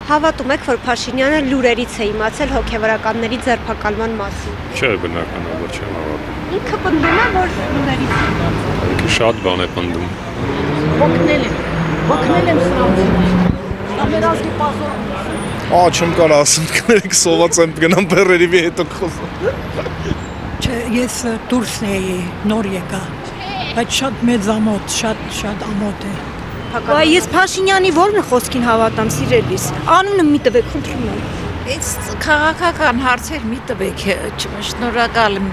Հավատում եք, որ Փաշինյանը լուրերից է իմացել հոգևորականների ձերբակալման մասին։ Չէ, բնականաբար չեմ հավատում։ Ինքը պնդում է, որ լուրերից է իմացել։ Շատ բան է պնդում։ Օգնել եմ սրանց։ Դա մեր ազգի պազոն։ Չեմ կարող ասեմ, կներեք սոված եմ գնամ բեռերի մի հետո խոսում։ Չէ, ես դուրսն էի, նոր եկա։ Բայց շատ մեծ ամոթ, շատ ամոթ է։ Բայց ես Փաշինյանի ո՞րն խոսքին հավատամ, սիրելիս։ Անունը մի տվեք, խնդրում եմ։ Այս քաղաքական հարցեր մի տվեք, շնորհակալ եմ,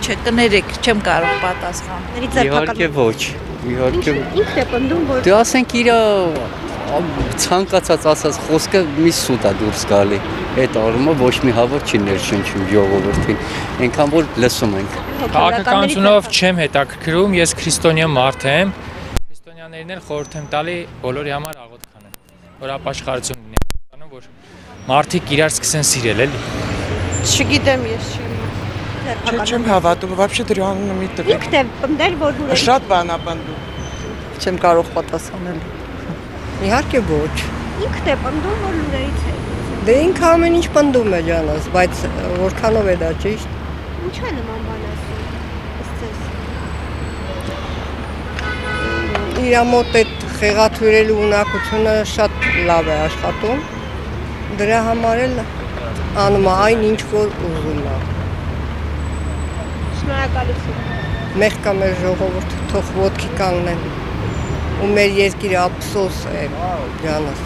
չկներեք, չեմ կարող պատասխանել։ Իհարկե ոչ։ Իհարկե Ինքն է պնդում, որ դու ասենք իր ցանկացած ասած խոսքը մի սուտ է դուրս գալի։ Այդ առումով ոչ մի հավատ չի ներշնչում ժողովրդին, այնքան որ լսում ենք։ Քաղաքականությունով չեմ հետաքրքրում, ես քրիստոնյա մարդ եմ։ Քրիստոնյաներին էլ խորհուրդ եմ տալի բոլորի համար աղոթք անեն, որ ապաշխարություն լինի Հայաստանում, որ մարդիկ իրար սկսեն սիրել, էլի։ Չգիտեմ, ես չեմ։ Չեմ հավատում, вообще դրա անունը մի տվեք։ ինքն է պնդել, որ լուրերից Շատ բան է պնդում։ Չեմ կարող պատասխանել։ Իհարկե ոչ։ ինքն է պնդում, որ լուրերից է իմացել։ Դե ինքը ամեն ինչ պնդում է ջանս, բայց որքանով է դա ճիշտ։ Ինչ է նման բան ասում։ Ըստ ձեզ։ Իր մոտ այդ խեղաթյուրելու ունակությունը շատ լավ է աշխատում։ Դրա համար էլ անում է այն ինչ որ ուզում է։ Շնորհակալություն։ Մեղքա մեր ժողովուրդը թող ոտքի կանգնեն։ Ու մեր երկիրը ափսոս է ջանս։